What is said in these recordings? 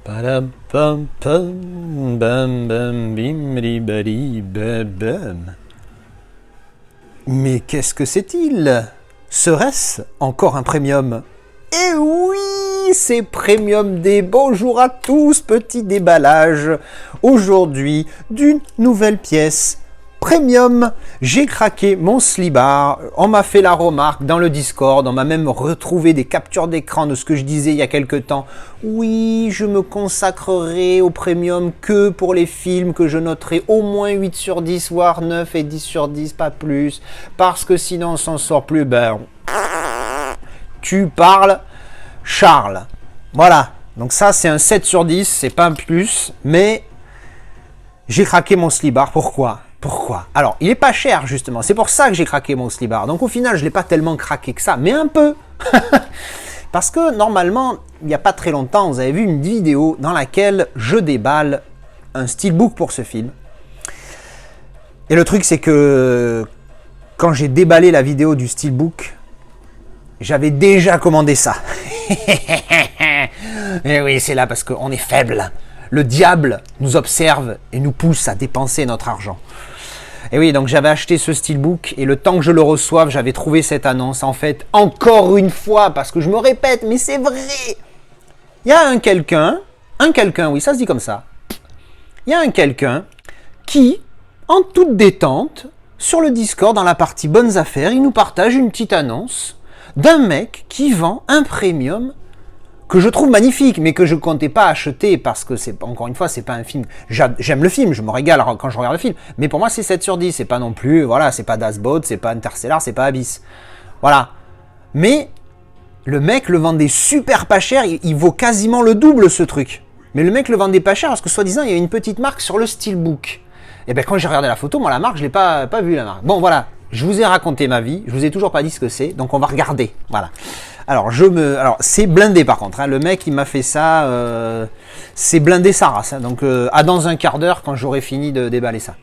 Padam, pam, pam, bam, bam, bim, ribari, bam, bam. Mais qu'est-ce que c'est-il? Serait-ce encore un premium? Eh oui, c'est Premium Day. Bonjour à tous, petit déballage. Aujourd'hui, d'une nouvelle pièce Premium. J'ai craqué mon slibard. On m'a fait la remarque dans le Discord. On m'a même retrouvé des captures d'écran de ce que je disais il y a quelques temps. Oui, je me consacrerai au Premium que pour les films que je noterai au moins 8 sur 10, voire 9 et 10 sur 10, pas plus. Parce que sinon on s'en sort plus. Ben, tu parles, Charles. Voilà. Donc ça, c'est un 7 sur 10. C'est pas un plus. Mais j'ai craqué mon slibard. Pourquoi ? Alors, il est pas cher, justement. C'est pour ça que j'ai craqué mon slibard. Donc, au final, je l'ai pas tellement craqué que ça, mais un peu. Parce que, normalement, il n'y a pas très longtemps, vous avez vu une vidéo dans laquelle je déballe un steelbook pour ce film. Et le truc, c'est que quand j'ai déballé la vidéo du steelbook, j'avais déjà commandé ça. Et oui, c'est là parce qu'on est faible. Le diable nous observe et nous pousse à dépenser notre argent. Et oui, donc j'avais acheté ce steelbook et le temps que je le reçoive, j'avais trouvé cette annonce. En fait, encore une fois, parce que je me répète, mais c'est vrai. Il y a un quelqu'un, oui, ça se dit comme ça. Il y a un quelqu'un qui, en toute détente, sur le Discord, dans la partie bonnes affaires, il nous partage une petite annonce d'un mec qui vend un premium que je trouve magnifique, mais que je ne comptais pas acheter parce que, encore une fois, c'est pas un film. J'aime le film, je me régale quand je regarde le film, mais pour moi, c'est 7 sur 10. C'est pas non plus, voilà, c'est pas Das Boot, c'est pas Interstellar, c'est pas Abyss. Voilà. Mais le mec le vendait super pas cher, il vaut quasiment le double ce truc. Mais le mec le vendait pas cher parce que, soi-disant, il y a une petite marque sur le steelbook. Et bien, quand j'ai regardé la photo, moi, la marque, je l'ai pas vu, la marque. Bon, voilà. Je vous ai raconté ma vie, je vous ai toujours pas dit ce que c'est, donc on va regarder. Voilà. Alors, c'est blindé par contre. Hein. Le mec, il m'a fait ça. C'est blindé sa race. Hein. Donc, dans un quart d'heure, quand j'aurai fini de déballer ça.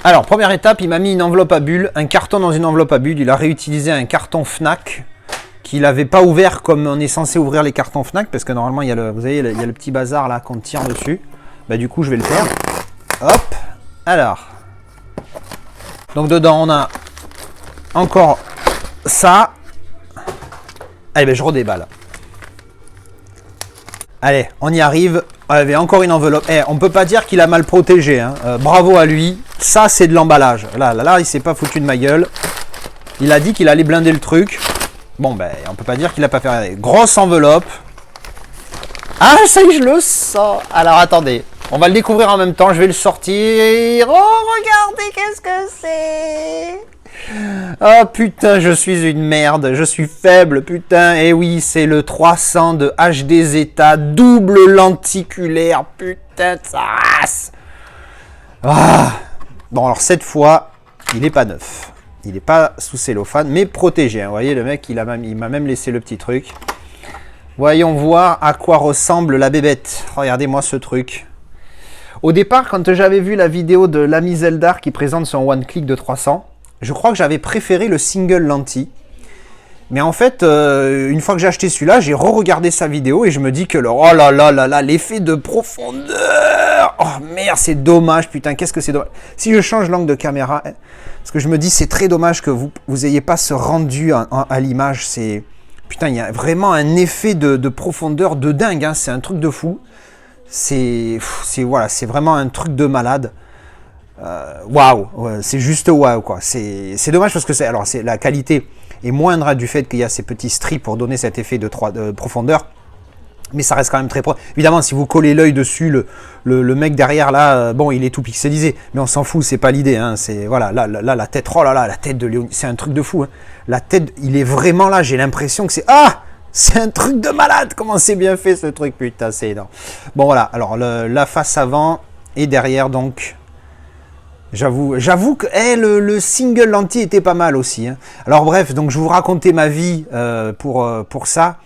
Alors, première étape, il m'a mis une enveloppe à bulles, un carton dans une enveloppe à bulles. Il a réutilisé un carton Fnac qu'il n'avait pas ouvert comme on est censé ouvrir les cartons Fnac, parce que normalement, il y a vous voyez, il y a le petit bazar là qu'on tire dessus. Bah, du coup, je vais le faire. Hop. Alors. Donc, dedans, on a encore ça. Allez, ben je redéballe. Allez, on y arrive. Il y avait encore une enveloppe. On peut pas dire qu'il a mal protégé. Hein. Bravo à lui. Ça, c'est de l'emballage. Là, il s'est pas foutu de ma gueule. Il a dit qu'il allait blinder le truc. Bon, ben, on peut pas dire qu'il a pas fait. Grosse enveloppe. Ah, ça y est, je le sens. Alors, attendez. On va le découvrir en même temps. Je vais le sortir. Oh, regardez, qu'est-ce que c'est? Oh putain, je suis une merde, je suis faible, putain. Et oui, c'est le 300 de HD Zeta, double lenticulaire, putain de sa race. Ah. Bon, alors cette fois, il n'est pas neuf. Il n'est pas sous cellophane, mais protégé. Hein. Vous voyez, le mec, il m'a même laissé le petit truc. Voyons voir à quoi ressemble la bébête. Regardez-moi ce truc. Au départ, quand j'avais vu la vidéo de l'ami Zeldar qui présente son one-click de 300, je crois que j'avais préféré le single lentille. Mais en fait, une fois que j'ai acheté celui-là, j'ai re-regardé sa vidéo et je me dis que oh là là là là, l'effet de profondeur. Oh merde, c'est dommage, putain, qu'est-ce que c'est dommage. Si je change l'angle de caméra, parce que je me dis c'est très dommage que vous ayez pas ce rendu à l'image. C'est putain, il y a vraiment un effet de profondeur de dingue. Hein, c'est un truc de fou. C'est voilà, c'est vraiment un truc de malade. Waouh, c'est juste waouh quoi. C'est dommage parce que la qualité est moindre du fait qu'il y a ces petits strips pour donner cet effet de profondeur, mais ça reste quand même très proche. Évidemment, si vous collez l'œil dessus, le mec derrière là, bon, il est tout pixelisé, mais on s'en fout, c'est pas l'idée. Hein, c'est voilà, là la tête, oh là là, la tête de Léon, c'est un truc de fou. Hein. La tête, il est vraiment là. J'ai l'impression que c'est un truc de malade. Comment c'est bien fait ce truc, putain, c'est énorme. Bon voilà, alors la face avant et derrière donc. J'avoue que le single lentille était pas mal aussi. Hein. Alors bref, donc je vous racontais ma vie pour ça.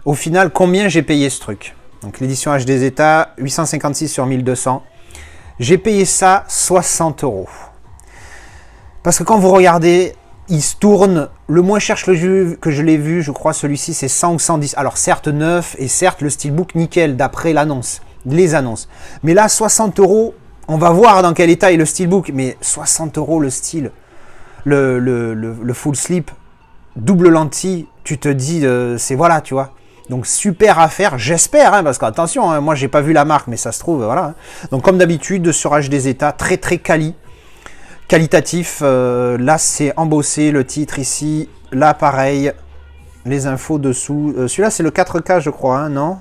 Au final, combien j'ai payé ce truc? Donc l'édition HD Zeta, 856 sur 1200. J'ai payé ça 60 €. Parce que quand vous regardez, il se tourne, le moins cher que je l'ai vu, je crois, celui-ci, c'est 100 ou 110. Alors, certes, neuf, et certes, le steelbook nickel, d'après l'annonce, les annonces. Mais là, 60 €, on va voir dans quel état est le steelbook, mais 60 € le style, le full slip, double lentille, tu te dis, c'est voilà, tu vois. Donc, super affaire, j'espère, hein, parce qu'attention, hein, moi, j'ai pas vu la marque, mais ça se trouve, voilà. Hein. Donc, comme d'habitude, sur HD Zeta, très, très qualitatif, là c'est embossé le titre ici, là pareil, les infos dessous, celui-là c'est le 4K je crois, hein, non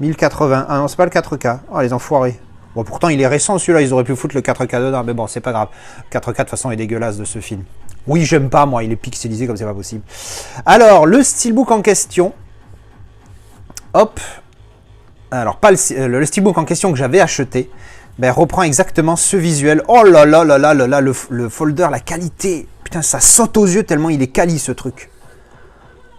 1080, ah non c'est pas le 4K, oh les enfoirés, bon pourtant il est récent celui-là, ils auraient pu foutre le 4K dedans, mais bon c'est pas grave, 4K de toute façon est dégueulasse de ce film, oui j'aime pas moi, il est pixelisé comme c'est pas possible. Alors le steelbook en question, hop, alors pas le steelbook en question que j'avais acheté, ben, reprend exactement ce visuel. Oh là là là là là là, le folder, la qualité. Putain, ça saute aux yeux tellement il est quali ce truc.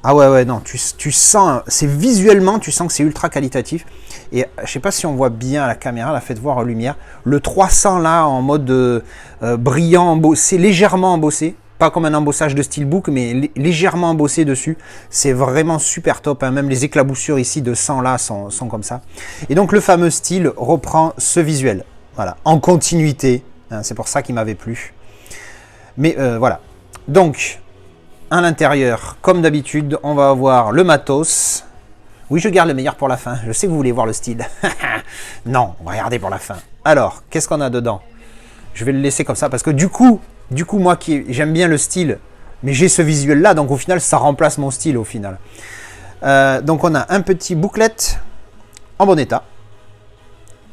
Ah ouais, ouais, non, tu sens, c'est visuellement, tu sens que c'est ultra qualitatif. Et je sais pas si on voit bien à la caméra, la faites voir en lumière. Le 300 là, en mode brillant, embossé, légèrement embossé. Pas comme un embossage de steelbook, mais légèrement embossé dessus. C'est vraiment super top. Hein. Même les éclaboussures ici de sang là sont comme ça. Et donc le fameux style reprend ce visuel. Voilà, en continuité. Hein, c'est pour ça qu'il m'avait plu. Mais voilà. Donc, à l'intérieur, comme d'habitude, on va avoir le matos. Oui, je garde le meilleur pour la fin. Je sais que vous voulez voir le style. Non, on va regarder pour la fin. Alors, qu'est-ce qu'on a dedans? Je vais le laisser comme ça parce que du coup moi qui j'aime bien le style, mais j'ai ce visuel là, donc au final ça remplace mon style au final. Donc on a un petit booklet en bon état,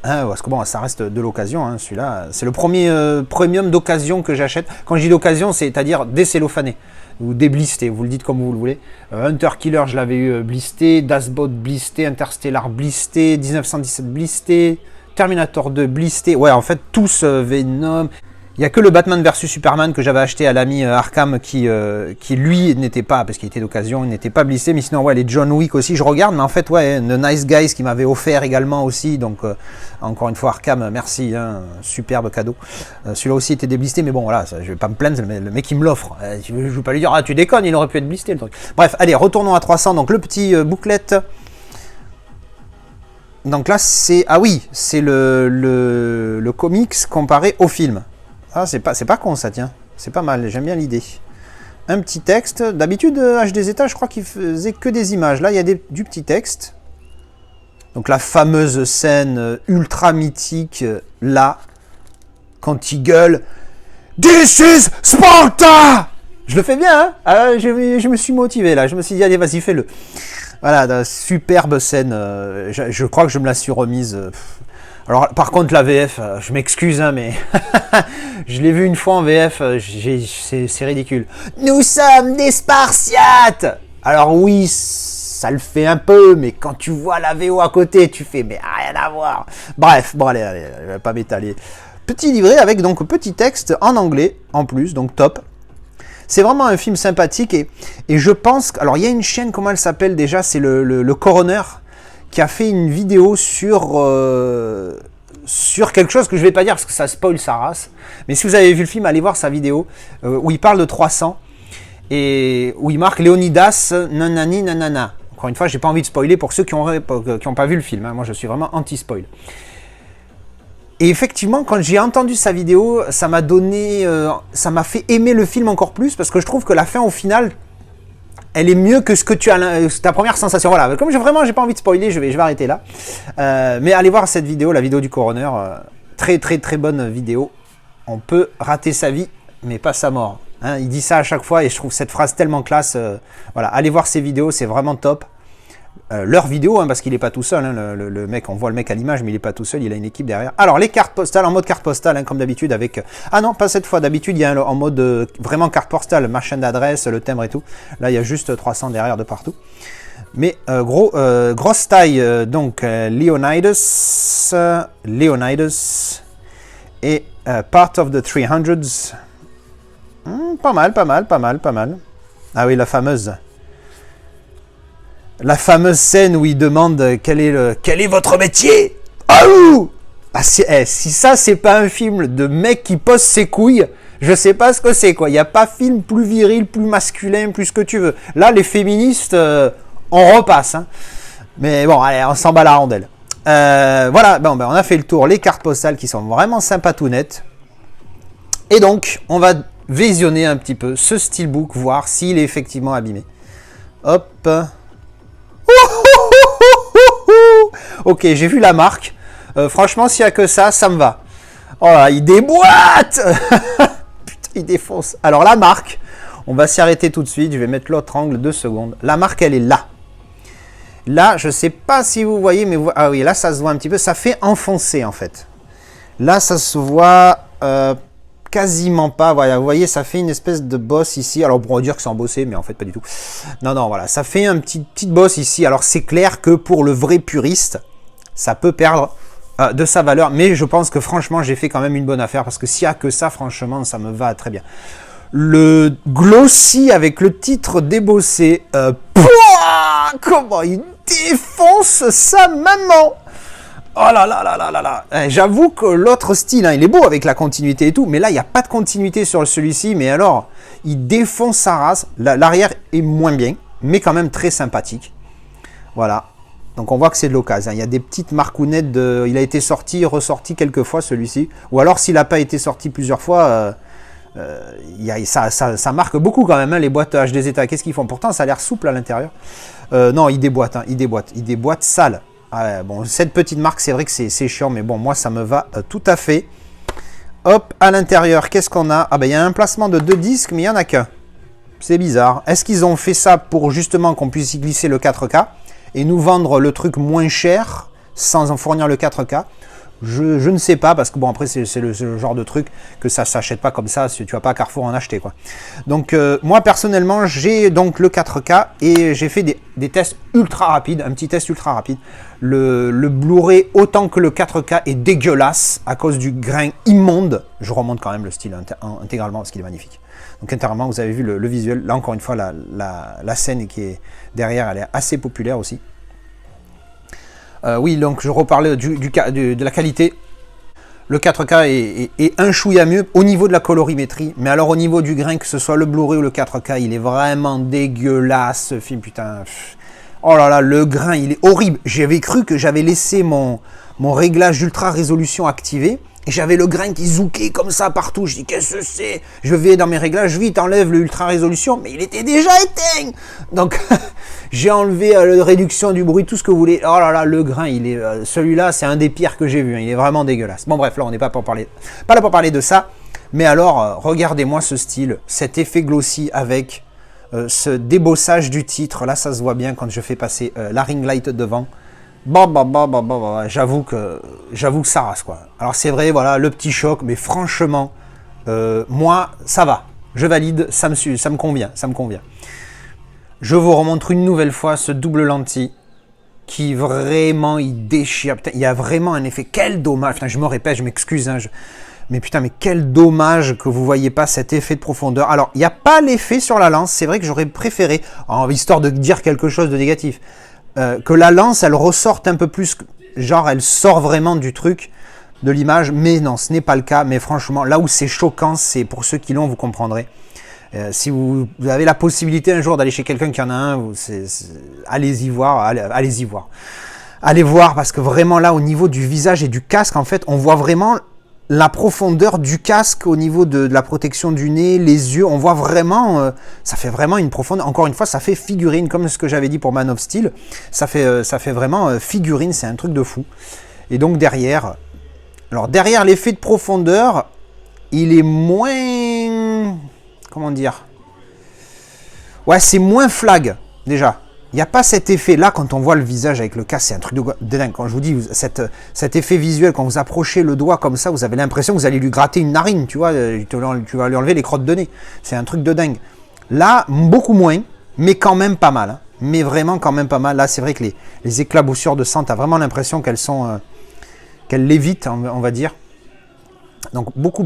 parce que bon ça reste de l'occasion, hein, celui-là c'est le premier premium d'occasion que j'achète. Quand je dis d'occasion, c'est-à-dire décellophané ou déblisté, vous le dites comme vous le voulez. Hunter Killer je l'avais eu blisté, Dashbot blisté, Interstellar blisté, 1917 blisté, Terminator 2 blisté, ouais en fait tous Venom. Il n'y a que le Batman vs Superman que j'avais acheté à l'ami Arkham qui lui n'était pas, parce qu'il était d'occasion, il n'était pas blissé, mais sinon ouais les John Wick aussi je regarde, mais en fait ouais The Nice Guys qui m'avait offert également aussi, donc encore une fois Arkham merci, hein, superbe cadeau. Celui-là aussi était déblisté, mais bon voilà, ça, je vais pas me plaindre, le mec qui me l'offre, je ne vais pas lui dire ah tu déconnes, il aurait pu être blisté le truc. Bref, allez retournons à 300, donc le petit booklet. Donc là c'est, ah oui, c'est le comics comparé au film. Ah, c'est pas con ça, tiens. C'est pas mal, j'aime bien l'idée. Un petit texte. D'habitude, HD Zeta, je crois qu'il faisait que des images. Là, il y a du petit texte. Donc la fameuse scène ultra mythique, là, quand il gueule « This is Sparta !» Je le fais bien, hein, je me suis motivé, là. Je me suis dit « Allez, vas-y, fais-le !» Voilà, superbe scène. Je crois que je me la suis remise... Alors, par contre, la VF, je m'excuse, hein, mais je l'ai vu une fois en VF, c'est ridicule. Nous sommes des Spartiates! Alors oui, ça le fait un peu, mais quand tu vois la VO à côté, tu fais, mais rien à voir. Bref, bon, allez, je vais pas m'étaler. Petit livret avec donc petit texte en anglais, en plus, donc top. C'est vraiment un film sympathique et je pense... Alors, il y a une chaîne, comment elle s'appelle déjà? C'est le Coroner, qui a fait une vidéo sur quelque chose que je ne vais pas dire parce que ça spoil sa race. Mais si vous avez vu le film, allez voir sa vidéo où il parle de 300 et où il marque Léonidas nanani nanana. Encore une fois, j'ai pas envie de spoiler pour ceux qui ont pas vu le film. Hein. Moi, je suis vraiment anti-spoil. Et effectivement, quand j'ai entendu sa vidéo, ça m'a donné, ça m'a fait aimer le film encore plus parce que je trouve que la fin, au final, elle est mieux que ce que tu as, ta première sensation. Voilà, comme j'ai pas envie de spoiler, je vais arrêter là. Mais allez voir cette vidéo, la vidéo du coroner. Très très très bonne vidéo. On peut rater sa vie, mais pas sa mort. Hein, il dit ça à chaque fois et je trouve cette phrase tellement classe. Voilà, allez voir ces vidéos, c'est vraiment top. Leur vidéo, hein, parce qu'il n'est pas tout seul, hein, le mec, on voit le mec à l'image, mais il n'est pas tout seul, il a une équipe derrière. Alors, les cartes postales, en mode carte postale, hein, comme d'habitude, avec... Ah non, pas cette fois, d'habitude, il y a en mode vraiment carte postale, machin d'adresse, le timbre et tout. Là, il y a juste 300 derrière de partout. Mais grosse taille, donc, Leonidas, et Part of the 300s. Pas mal. Ah oui, la fameuse scène où il demande quel est votre métier. Oh ah, si ça c'est pas un film de mec qui pose ses couilles, Je sais pas ce que c'est, quoi. Il n'y a pas film plus viril, plus masculin, plus ce que tu veux. Là, les féministes, on repasse. Hein. Mais bon, allez, on s'en bat la rondelle. Voilà, bon, ben, on a fait le tour. Les cartes postales qui sont vraiment sympathounettes. Et donc, on va visionner un petit peu ce steelbook, voir s'il est effectivement abîmé. Hop. Ok, j'ai vu la marque. Franchement, s'il n'y a que ça, ça me va. Oh là, il déboîte. Putain, il défonce. Alors, la marque, on va s'y arrêter tout de suite. Je vais mettre l'autre angle, 2 secondes. La marque, elle est là. Là, je ne sais pas si vous voyez, mais ah oui, là, ça se voit un petit peu. Ça fait enfoncer, en fait. Là, ça se voit quasiment pas. Voilà, vous voyez, ça fait une espèce de bosse ici. Alors, on pourrait dire que c'est embossé, mais en fait, pas du tout. Non, non, voilà. Ça fait une petite bosse ici. Alors, c'est clair que pour le vrai puriste, ça peut perdre de sa valeur. Mais je pense que, franchement, j'ai fait quand même une bonne affaire. Parce que s'il n'y a que ça, franchement, ça me va très bien. Le glossy avec le titre débossé. Comment il défonce sa maman! Oh là là là là là là! J'avoue que l'autre style, hein, il est beau avec la continuité et tout, mais là, il n'y a pas de continuité sur celui-ci. Mais alors, il défonce sa race. L'arrière est moins bien, mais quand même très sympathique. Voilà. Donc, on voit que c'est de l'occasion. Il y a des petites marcounettes de... Il a été sorti, ressorti quelques fois, celui-ci. Ou alors, s'il n'a pas été sorti plusieurs fois... ça marque beaucoup quand même, hein, les boîtes HDZ. Qu'est-ce qu'ils font? Pourtant, ça a l'air souple à l'intérieur. Non, ils déboîtent, hein, ils déboîtent sale. Ah ouais, bon, cette petite marque, c'est vrai que c'est chiant, mais bon, moi, ça me va tout à fait. Hop, à l'intérieur, qu'est-ce qu'on a? Ah ben, il y a un placement de 2 disques, mais il n'y en a qu'un. C'est bizarre. Est-ce qu'ils ont fait ça pour justement qu'on puisse y glisser le 4K et nous vendre le truc moins cher sans en fournir le 4K? Je ne sais pas, parce que bon, après, c'est le genre de truc que ça ne s'achète pas comme ça, si tu vas pas à Carrefour en acheter, quoi. Donc, moi, personnellement, j'ai donc le 4K et j'ai fait des tests ultra rapides, un petit test ultra rapide. Le Blu-ray, autant que le 4K, est dégueulasse à cause du grain immonde. Je remonte quand même le style intégralement parce qu'il est magnifique. Donc, intégralement, vous avez vu le visuel. Là, encore une fois, la scène qui est derrière, elle est assez populaire aussi. Oui, donc je reparlais de la qualité. Le 4K est un chouïa mieux au niveau de la colorimétrie. Mais alors au niveau du grain, que ce soit le Blu-ray ou le 4K, il est vraiment dégueulasse ce film, putain. Oh là là, le grain, il est horrible. J'avais cru que j'avais laissé mon réglage ultra résolution activé. Et j'avais le grain qui zoukait comme ça partout. Je dis, qu'est-ce que c'est? Je vais dans mes réglages, vite, enlève le ultra résolution. Mais il était déjà éteint. Donc, j'ai enlevé la réduction du bruit, tout ce que vous voulez. Oh là là, le grain, il est celui-là, c'est un des pires que j'ai vu. Hein, il est vraiment dégueulasse. Bon, bref, là, on n'est pas là pour parler de ça. Mais alors, regardez-moi ce style, cet effet glossy avec ce débossage du titre. Là, ça se voit bien quand je fais passer la ring light devant. J'avoue que ça rase, quoi. Alors c'est vrai, voilà, le petit choc, mais franchement, moi, ça va. Je valide, ça me convient. Je vous remontre une nouvelle fois ce double lentille qui vraiment, il déchire. Putain, il y a vraiment un effet. Quel dommage. Putain, je me répète, je m'excuse. Hein, mais putain, mais quel dommage que vous ne voyez pas cet effet de profondeur. Alors, il n'y a pas l'effet sur la lance. C'est vrai que j'aurais préféré, histoire de dire quelque chose de négatif, que la lance, elle ressorte un peu plus, genre elle sort vraiment du truc, de l'image, mais non, ce n'est pas le cas. Mais franchement, là où c'est choquant, c'est pour ceux qui l'ont, vous comprendrez. Si vous avez la possibilité un jour d'aller chez quelqu'un qui en a un, allez-y voir, allez-y voir. Allez voir, parce que vraiment là, au niveau du visage et du casque, en fait, on voit vraiment la profondeur du casque au niveau de la protection du nez, les yeux, on voit vraiment, ça fait vraiment une profondeur. Encore une fois, ça fait figurine, comme ce que j'avais dit pour Man of Steel. Ça fait vraiment figurine, c'est un truc de fou. Et donc derrière, derrière l'effet de profondeur, il est moins, comment dire, ouais, c'est moins flag déjà. Il n'y a pas cet effet là quand on voit le visage avec le casque, c'est un truc de dingue. Quand je vous dis cet effet visuel, quand vous approchez le doigt comme ça, vous avez l'impression que vous allez lui gratter une narine, tu vois, tu vas lui enlever les crottes de nez. C'est un truc de dingue. Là, beaucoup moins, mais quand même pas mal. Hein. Mais vraiment quand même pas mal. Là, c'est vrai que les éclaboussures de sang, tu as vraiment l'impression qu'elles lévitent, on va dire. Donc beaucoup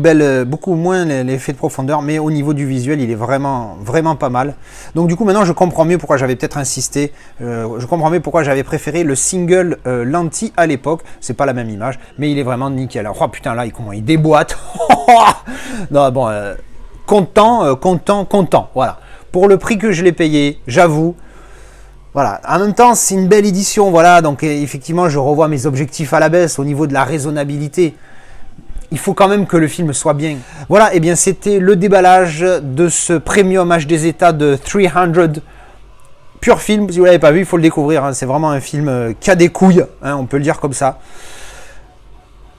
moins l'effet de profondeur, mais au niveau du visuel, il est vraiment pas mal. Donc du coup, maintenant, je comprends mieux pourquoi j'avais peut-être insisté. Je comprends mieux pourquoi j'avais préféré le single lentille à l'époque. C'est pas la même image, mais il est vraiment nickel. Alors, oh putain, là, comment il déboîte. Non, bon, content. Voilà. Pour le prix que je l'ai payé, j'avoue. Voilà. En même temps, c'est une belle édition. Voilà. Donc, effectivement, je revois mes objectifs à la baisse au niveau de la raisonnabilité. Il faut quand même que le film soit bien. Voilà. Et bien, c'était le déballage de ce Premium HD Zeta de 300. Pur film. Si vous ne l'avez pas vu, il faut le découvrir. Hein. C'est vraiment un film qui a des couilles. Hein, on peut le dire comme ça.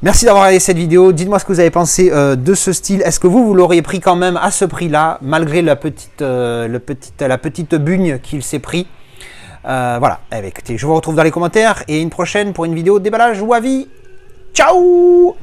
Merci d'avoir regardé cette vidéo. Dites-moi ce que vous avez pensé de ce style. Est-ce que vous l'auriez pris quand même à ce prix-là, malgré la petite bugne qu'il s'est pris. Voilà. Eh bien, écoutez, je vous retrouve dans les commentaires et une prochaine pour une vidéo de déballage ou avis. Ciao!